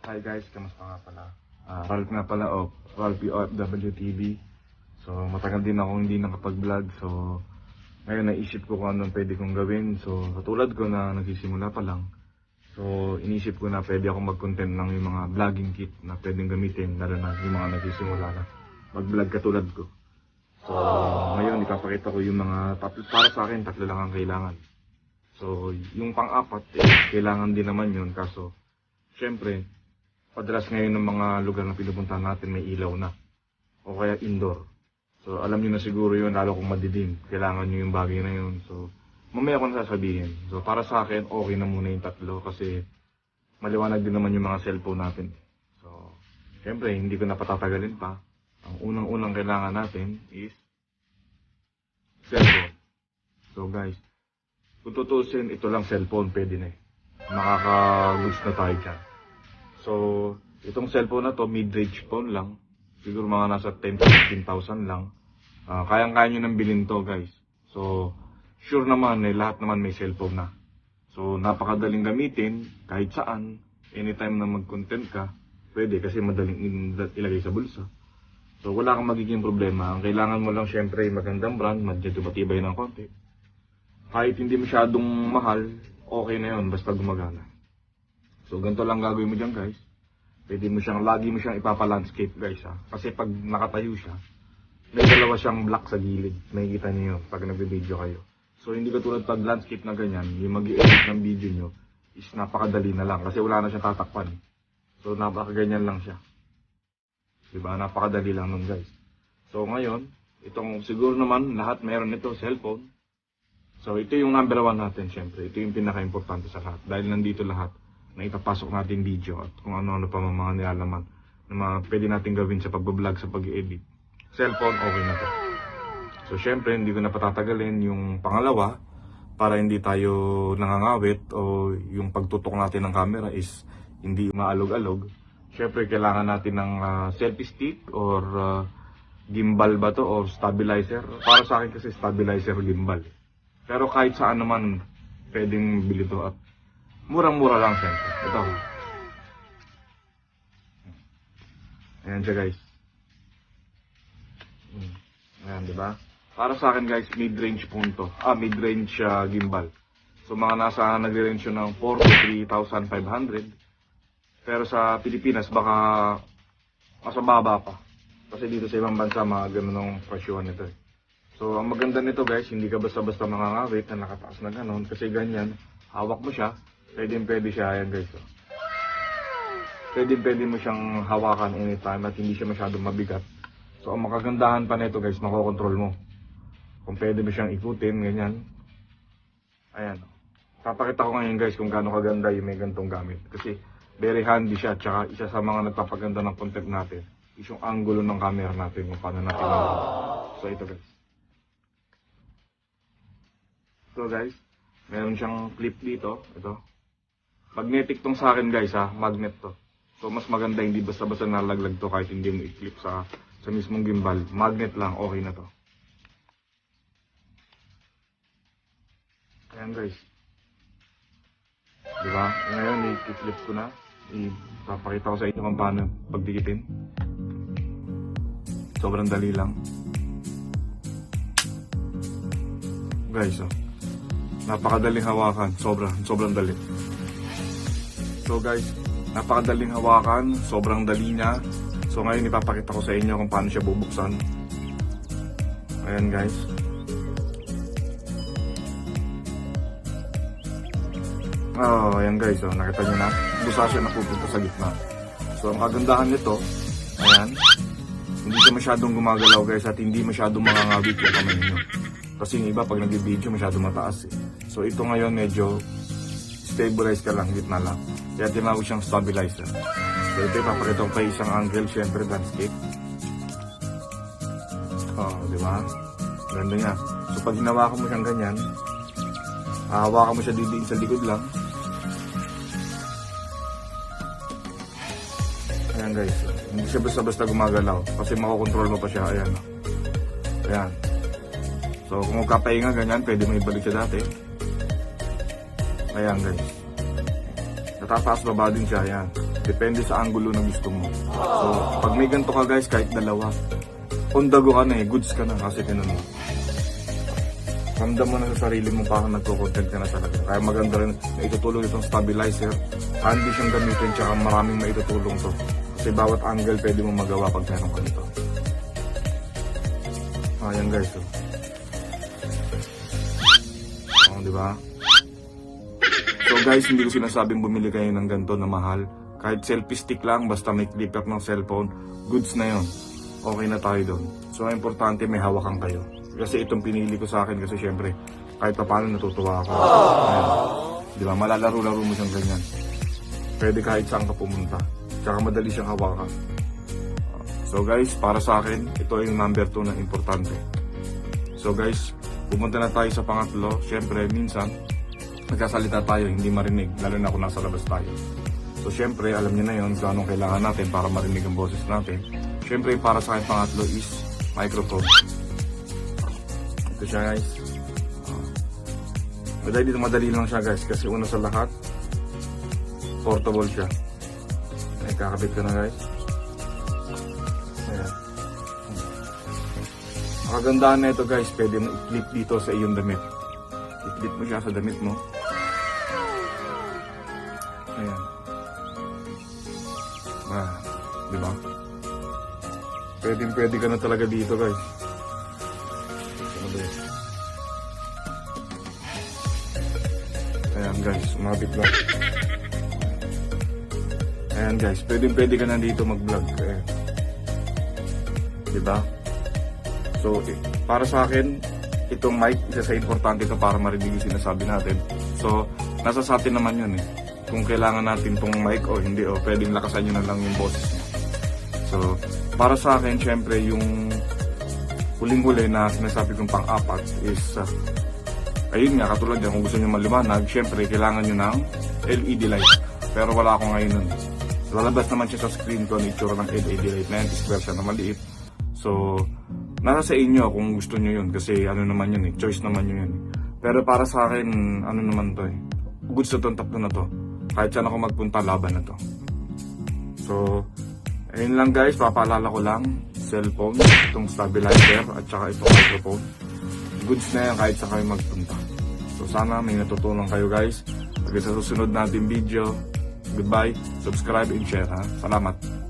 Hi guys, kamusta nga pala? Ralph nga pala o Ralph OFW TV. So matagal din ako hindi nakapag-vlog. So ngayon naisip ko kung anong pwede kong gawin. So katulad ko na nagsisimula pa lang. So inisip ko na pwede ako mag-content ng yung mga vlogging kit na pwedeng gamitin. Lalo na yung mga nagsisimula na mag-vlog katulad ko. So ngayon ipapakita ko yung mga para sa akin tatlo lang ang kailangan. So yung pang-apat kailangan din naman yun. Kaso syempre padalas ngayon ng mga lugar na pinupuntahan natin may ilaw na o kaya indoor. So alam niyo na siguro yun, lalo kung madilim, kailangan niyo yung bagay na yun. So mamaya ko na sasabihin. So para sa akin, okay na muna yung tatlo kasi maliwanag din naman yung mga cellphone natin. So syempre hindi ko na patatagalin pa. Ang unang-unang kailangan natin is cellphone. So guys, kung tutusin, ito lang cellphone, pwede na eh. Makaka-goods na tayo dyan. So, itong cellphone na to, mid-range phone lang. Siguro mga nasa 10,000 to 15,000 lang. Kayang-kaya nyo nang bilhin to guys. So, sure naman lahat naman may cellphone na. So, napakadaling gamitin, kahit saan, anytime na mag-content ka, pwede kasi madaling ilagay sa bulsa. So, wala kang magiging problema. Ang kailangan mo lang syempre magandang brand, medyo matibay ng konti. Kahit hindi masyadong mahal, okay na yun, basta gumagana. So, ganito lang gagawin mo dyan guys. Lagi mo siyang ipapa-landscape guys ha. Kasi pag nakatayo siya, may dalawa siyang block sa gilid. Makikita niyo yun pag nagbe-video kayo. So, hindi katulad pag landscape na ganyan, yung mag-i-edit ng video nyo is napakadali na lang. Kasi wala na siyang tatakpan. So, napakaganyan lang siya. Diba? Napakadali lang nun guys. So, ngayon, itong siguro naman lahat meron nito, cellphone. So, ito yung number 1 natin syempre. Ito yung pinaka-importante sa lahat. Dahil nandito lahat na ipapasok natin video at kung ano-ano pa mga nilalaman na mga pwede natin gawin sa pag-vlog, sa pag-edit. Cellphone, okay na to. So, syempre, hindi ko na patatagalin yung pangalawa para hindi tayo nangangawit o yung pagtutok natin ng camera is hindi maalog-alog. Syempre, kailangan natin ng selfie stick or gimbal ba to or stabilizer. Para sa akin kasi stabilizer gimbal. Pero kahit saan naman pwedeng bili to at murang-mura lang syempre. Ito. Ayan siya guys. Ayan, diba? Para sa akin guys, mid-range phone to. Mid-range gimbal. So mga nasa nagre-range yun ng 4 to 3,500. Pero sa Pilipinas baka mas mababa pa. Kasi dito sa ibang bansa mga ganun ang presyohan nito eh. So ang maganda nito guys, hindi ka basta-basta mangangawit na nakataas na ganun. Kasi ganyan, hawak mo siya. Pwede siya, ayan guys. Pwede mo siyang hawakan anytime at hindi siya masyadong mabigat. So ang makagandahan pa nito guys, makokontrol mo. Kung pwede mo siyang ikutin, ganyan. Ayan. Papakita ko ngayon guys kung gaano kaganda yung may gantong gamit. Kasi very handy siya. Tsaka isa sa mga nagpapaganda ng content natin is yung angulo ng camera natin kung paano natin gawin. So ito guys. So guys, meron siyang clip dito. Ito. Magnetic tong sa akin guys ha, magnet to. So mas maganda hindi basta-basta nalaglag to kahit hindi mo i-clip sa mismong gimbal. Magnet lang, okay na to. Ayan guys. Diba? Ngayon i-clip ko na. Ipapakita ko sa inyo kung paano pagdikitin. Sobrang dali lang. Guys napakadaling hawakan. Sobrang dali. So guys, napakadaling hawakan, sobrang dali niya. So ngayon ipapakita ko sa inyo kung paano siya bubuksan. Ayan guys. Ayan guys, nakita nyo na. Busa siya napupunta sa gitna. So ang kagandahan nito, ayan, hindi siya masyadong gumagalaw guys at hindi masyadong mangangawit yung kamay nyo. Kasi yung iba pag nag-video masyadong mataas eh. So ito ngayon medyo stabilize ka lang, gitna lang. Kaya tinawag siyang stabilizer. So ito ipapakita ko pa isang angle, syempre landscape. Diba? Ganda niya. So pag hinawakan mo siyang ganyan, hawakan mo siya dito sa likod lang. Ayan guys, hindi siya basta-basta gumagalaw kasi makokontrol mo pa siya. Ayan. So kung magkapahinga ganyan, pwede mo ibalik siya dati. Ayan guys. Natataas baba din siya, ayan. Depende sa angulo na gusto mo. So, pag may ganito ka guys, kahit dalawa, on the go ka na goods ka na kasi ganun mo. Ramdam mo na sa sarili mo parang nagko-content ka na talaga. Kaya maganda rin na itutulong itong stabilizer. Handy siyang gamitin tsaka maraming maitutulong to. Kasi bawat angle pwede mo magawa pag meron ka nito. Ayan guys. Oh, di ba? So guys, hindi ko sinasabing bumili kayo ng ganito na mahal. Kahit selfie stick lang, basta may clip up ng cellphone, goods na yon. Okay na tayo doon. So importante may hawakan kayo. Kasi itong pinili ko sa akin kasi syempre kahit pa paano natutuwa ako. Ayan. Di ba? Malalaro-laro mo siyang ganyan. Pwede kahit saan ka pumunta. Tsaka madali siyang hawakan. So guys, para sa akin, ito yung number 2 na importante. So guys, pumunta na tayo sa pangatlo. Syempre, minsan, nagkasalita tayo, hindi marinig. Lalo na kung nasa labas tayo. So syempre, alam niyo na yun kung anong kailangan natin para marinig ang boses natin. Syempre, para sa akin pangatlo is microphone. Ito siya guys. Madali lang siya guys kasi una sa lahat, portable siya. Ay, kakabit ko na guys. Ayan. Ang kagandahan na ito guys, pwede mo i-clip dito sa iyong damit. I-clip mo siya sa damit mo. Ayan. Diba? Pwede ka na talaga dito guys. Ayan guys, umabit lang. Ayan guys, pwede ka na dito mag-vlog. Diba? So, para sa akin, itong mic, isa sa importante ito para marinig yung sinasabi natin. So, nasa sa atin naman yun kung kailangan natin tong mic o hindi, o pwedeng lakasan nyo na lang yung boses niya. So, para sa akin, syempre, yung huling-huli na sinasabi kong pang-apat is, ayun nga, katulad yan, kung gusto nyo maliwanag, syempre, kailangan nyo ng LED light. Pero wala ako ngayon nun. Lalabas naman siya sa screen ko, ang itsura ng LED light na yan, is version na maliit. So, nasa sa inyo kung gusto nyo yun, kasi ano naman yun choice naman yun. Pero para sa akin, ano naman to goods na itong tatlo na to. Kahit saan ako magpunta, laban na to. So, ayun lang guys, papaalala ko lang, cellphone, itong stabilizer, at saka itong microphone. Goods na yan kahit saan kayo magpunta. So sana may natutunan kayo guys. Hanggang sa susunod natin video. Goodbye, subscribe and share ha. Salamat.